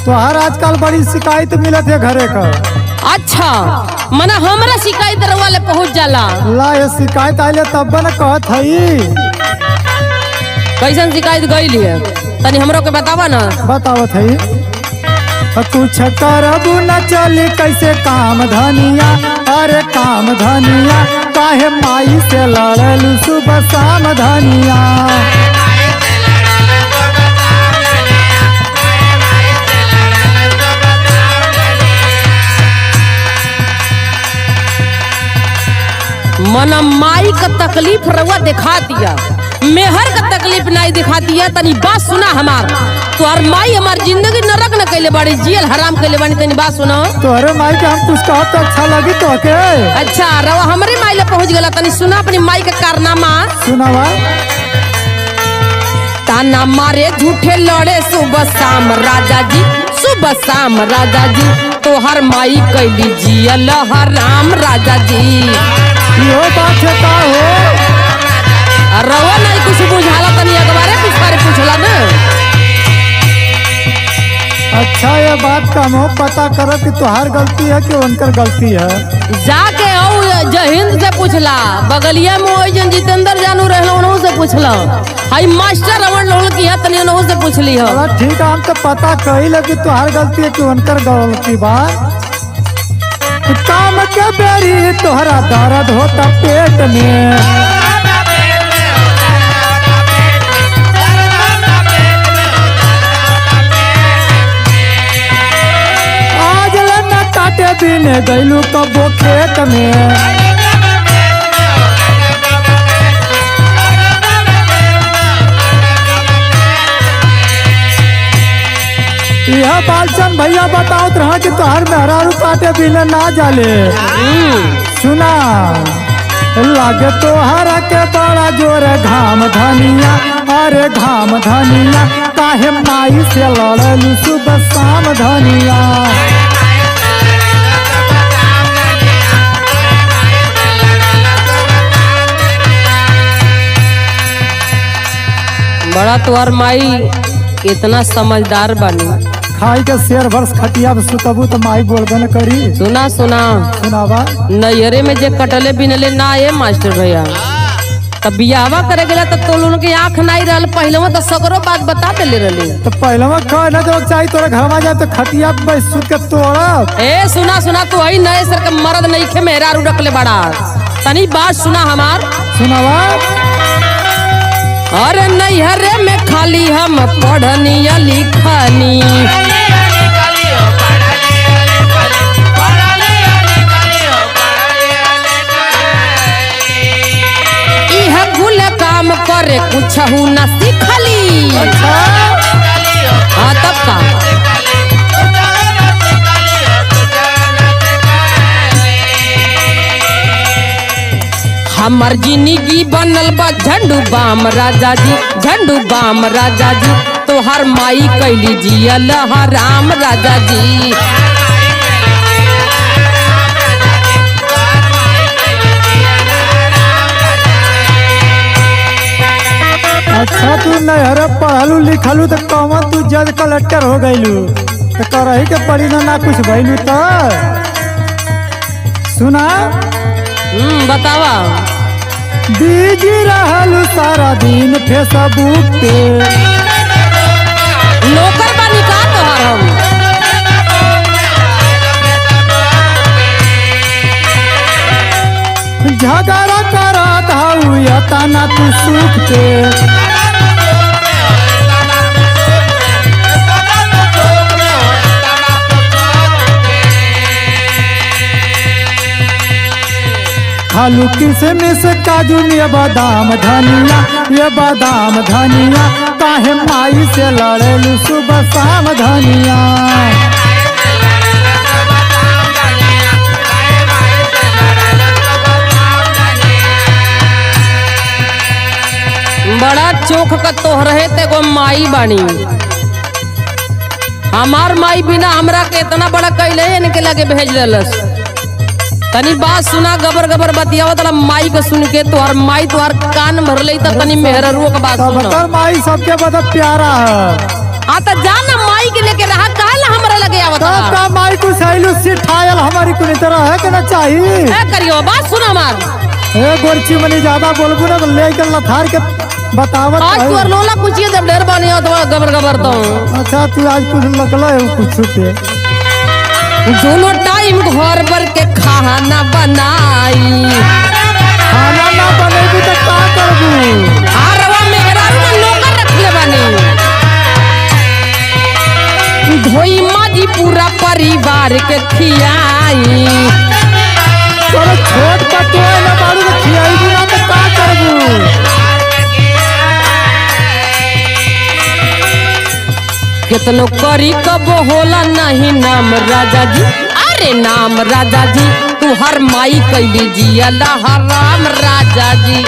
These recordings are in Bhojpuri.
तोहर आजकल बड़ी शिकायत मिलत है घरे का। अच्छा मना हमरा शिकायत वाले पहुँच जाला। ला ये शिकायत आइले तब न कहत हई। कैसन शिकायत गई है तनी हमरो के बतावा ना। बतावत हई कुछ करबू न चली कैसे काम धनिया। अरे काम धनिया काहे माई से लड़लू सुबह शाम धनिया। मना माई का तकलीफ रउआ दिखा दिया, मेहर का तकलीफ नहीं दिखा दिया। तनी बात सुना हमार। तोहर माई हमार जिंदगी नरक न कैले बाड़ी, जियल हराम कैले बाड़ी। तनी बात सुनो। तोहरे माई के हम कुछ कहत तो अच्छा लगी तो के। अच्छा रवा हमरे माई ले पहुंच गला। तनी सुना अपनी माई का कारनामा। सुनावा। ताना मारे झूठे लड़े सुबह शाम राजा जी, सुबह शाम राजा जी। तोहर माई कैली जियल हराम राजा जी। यो बात है का हो। रवा नहीं कुछ बुझाला तनी अखबारे पिछवारे पूछला ना। अच्छा ये बात का हम पता करो कि तुहार गलती है कि उनकर गलती है। जाके जहिंद से पूछला, बगलिया में वही जन जितेंद्र जानू रहलो उन्हों से पूछला। हाई मास्टर रमन लोल की है तनी उन्हों से पूछली हो। ठीक है हम तो पता कही लगी तुहार गलती है कि उनकर गलती बा। काम के बेरी तोहरा दर्द होता पेट में। आज न काटे बिने गैलू कबो खेत में। यह बालचंद भैया बताओ रहा कि तोहर मेहरारू काटे बिना ना जाले। सुना लागे तोहर के बड़ा जोर घाम धनिया। अरे घाम धनिया काहे माई से लड़लू सुबह शाम धनिया। बड़ा तोहर माई इतना समझदार बनी। खाई के शेर भर खटिया में सुतबू तो माई बोलबे न करी। सुना सुना। सुनावा। नैयरे में जे कटले बिनले ना ये मास्टर भैया तब बियावा करे गेला तो तोल के आँख नहीं रहल। पहले तो सगरो बात बता देले रहली। तो पहले कहना जो चाहिए तोरा घर में जाए तो खटिया पे सुत के तोड़ा। ए सुना सुना तू आई नए सर के मर्द नहीं खे मेहरारू रखले बड़ा। तनी बात सुना हमार। सुनावा। अरे नैहरे में खाली हम पढ़नी या लिखनी। इह कुल काम करे कुछ न सीखली। अच्छा। हाँ तब का हमर जिंदगी बनल बा झंडू बाम राजा जी, झंडू बाम राजा जी। तोहर माई कैली जियल हराम राजा जी। अच्छा तू नहर पढ़लू लिखलू तो कौन तू जज कलेक्टर हो गईलू तो करही के पड़ी ना कुछ भइलू तो। सुना। बतावा। बिजी रहलू सारा दिन फेसबुक पे। नौकर बानी का तोहर हम। झगड़ा करत हऊ या तना तू सुख पे। खालू किसमिस काजू ये बादाम धनिया, ये बादाम धनिया। काहे माई से लड़लू सुबह शाम धनिया। बड़ा चोख का तोहरे ते गो माई बानी। हमार माई बिना हमरा के इतना बड़ा कैले इनके लगे भेज देलस। तनी बात सुना गबर गबर बतियावा तला माई को सुन के तोहर माई तोहर कान भरले त तनी मेहररुओ का बात सुनो। माई सबके बड़ा प्यारा है। हाँ तो जाना माई के लेके रहा कहला हम कुनी तरह है कि ना चाहिए। ए करियो बात सुन हमार। ए गोरची मनी ज्यादा बोलबू ना तो ले कर लथार के बतावत आज है। तू और लोला पूछिए जब ढेर बानी हो तो गबर गबर तो अच्छा तू आज कुछ लकला है कुछ पे दोनों टाइम घर भर के खाना बनाई। खाना ना बनेगी तो का करबू। आरवा मेहरारू में नौकर रखले बानी। धोई माजी पूरा परिवार के खियाई। तोरे छोट पटुआ ना बाड़ू के खियाई भी ना तो का करबू। कितनो करी कब होला नहीं नाम राजा जी। अरे नाम राजा जी तू हर माई कैली जिया हराम राजा जी।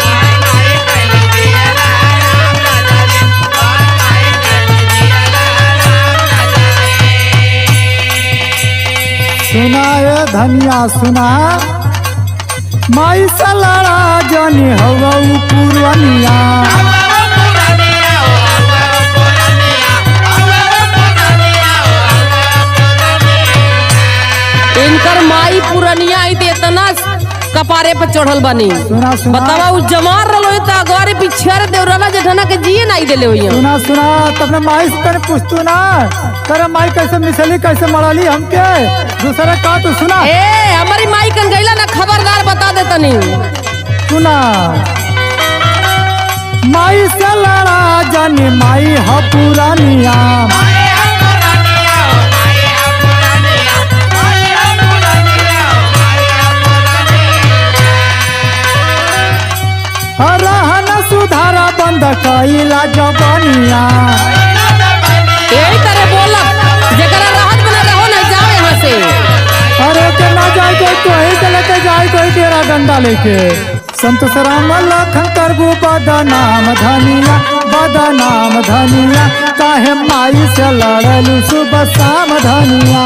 सुना ये धनिया सुना माई से लड़ा जानी हवा पुरनिया। इनकर माई पुरनिया आई ते इतना कपारे पे चढ़ल बनी। सुना सुना बतावा उ जमार रलो त अगवारे पिछर देवराना जेठना के जिए नहीं देले होइया। सुना सुना तबने माई से तने पूछतू ना तेरा माई कैसे मिसली कैसे मराली हमके दूसरे का तू सुना। ए हमारी माई कन गइला ना खबरदार बता दे तनी। सुना माई से लड़ा जानी माई ह पुरानिया। रहन सुधारा बंद कइला जबनिया। यही तरह बोलब जेकरा राहत बना रहो ना जाओ यहाँ से। अरे के ना जाए कोई तो ही के लेके जाए कोई तेरा डंडा लेके। संतोष राम लखन करबू बदनाम धनिया बदनाम धनिया। काहे माई से लड़लू सुबह शाम धनिया।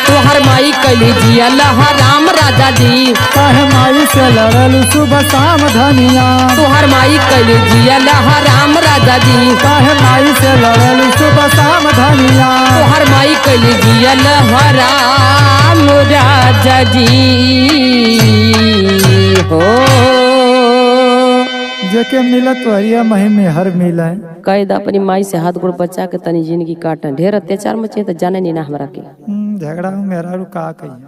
तोहर माई कैली जिया हराम राजा जी। काहे माई से लड़लू सुबह शाम धनिया। तोहर माई कैली जिया हराम राजा जी। काहे माई से लड़लू सुबह शाम धनिया। तोहर माई कैली जिया हराम राजा जी हो। जेके मिलत वरिया मही में हर मिला। कैद अपनी माई से हाथ गोड़ बचा के तनी जिंदगी काटन। ढेर अत्याचार मचे तो जाने नहीं ना हमरा के। झगड़ा मेरा का कही।